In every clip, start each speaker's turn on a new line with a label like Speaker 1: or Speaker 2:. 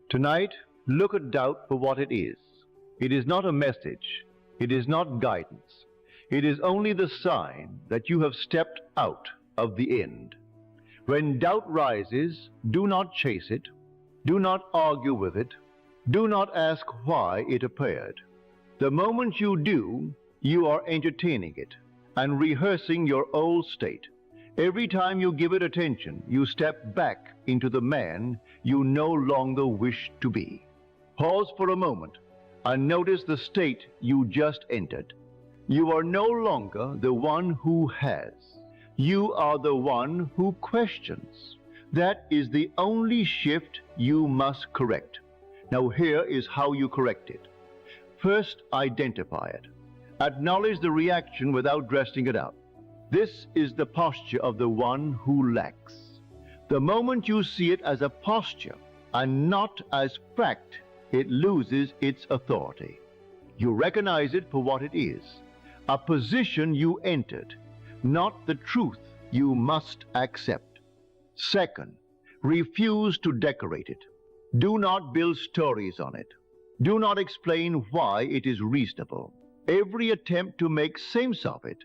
Speaker 1: Tonight, look at doubt for what it is. It is not a message. It is not guidance. It is only the sign that you have stepped out of the end. When doubt rises, do not chase it. Do not argue with it. Do not ask why it appeared. The moment you do, you are entertaining it and rehearsing your old state. Every time you give it attention, you step back into the man you no longer wish to be. Pause for a moment and notice the state you just entered. You are no longer the one who has. You are the one who questions. That is the only shift you must correct. Now here is how you correct it. First, identify it. Acknowledge the reaction without dressing it out. This is the posture of the one who lacks. The moment you see it as a posture and not as fact, it loses its authority. You recognize it for what it is, a position you entered, not the truth you must accept. Second, refuse to decorate it. Do not build stories on it. Do not explain why it is reasonable. Every attempt to make sense of it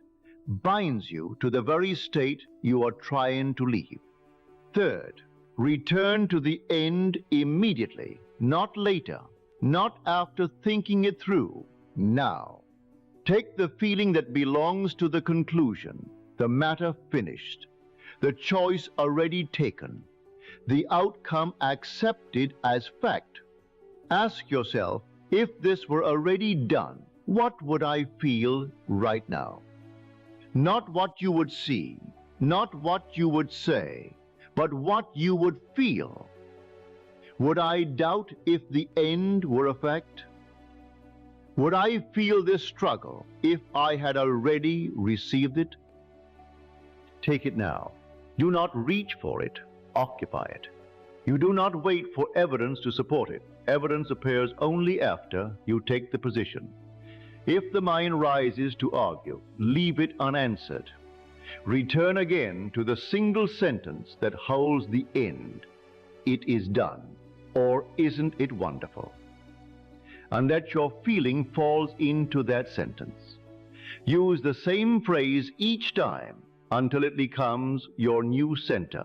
Speaker 1: binds you to the very state you are trying to leave. Third, return to the end immediately, not later, not after thinking it through, now. Take the feeling that belongs to the conclusion, the matter finished, the choice already taken, the outcome accepted as fact. Ask yourself, if this were already done, what would I feel right now? Not what you would see, not what you would say, but what you would feel. Would I doubt if the end were a fact? Would I feel this struggle if I had already received it? Take it now. Do not reach for it, occupy it. You do not wait for evidence to support it. Evidence appears only after you take the position. If the mind rises to argue, leave it unanswered. Return again to the single sentence that holds the end. It is done, or isn't it wonderful? And let your feeling falls into that sentence. Use the same phrase each time until it becomes your new center.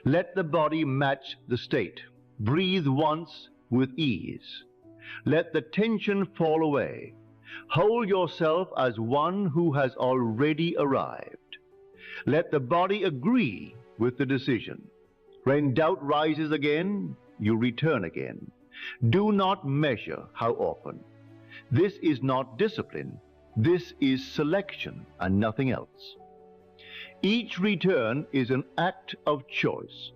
Speaker 1: Let the body match the state. Breathe once with ease. Let the tension fall away. Hold yourself as one who has already arrived. Let the body agree with the decision. When doubt rises again, you return again. Do not measure how often. This is not discipline. This is selection and nothing else. Each return is an act of choice.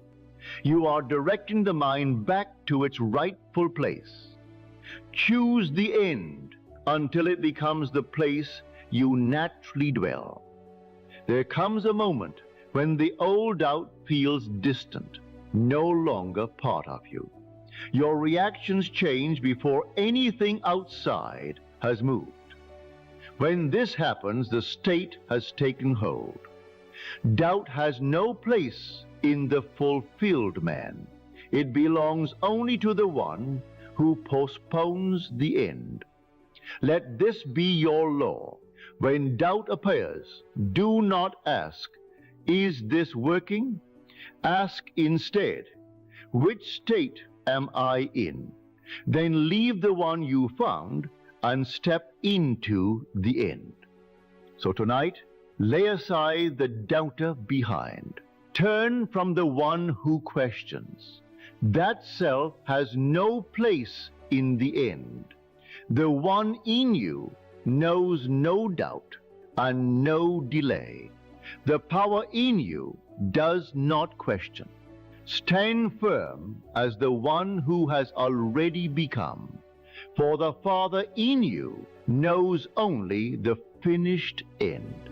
Speaker 1: You are directing the mind back to its rightful place. Choose the end until it becomes the place you naturally dwell. There comes a moment when the old doubt feels distant, no longer part of you. Your reactions change before anything outside has moved. When this happens, the state has taken hold. Doubt has no place in the fulfilled man. It belongs only to the one who postpones the end. Let this be your law. When doubt appears, do not ask, is this working? Ask instead, which state am I in? Then leave the one you found and step into the end. So tonight, lay aside the doubter behind. Turn from the one who questions. That self has no place in the end. The one in you knows no doubt and no delay. The power in you does not question. Stand firm as the one who has already become, for the Father in you knows only the finished end.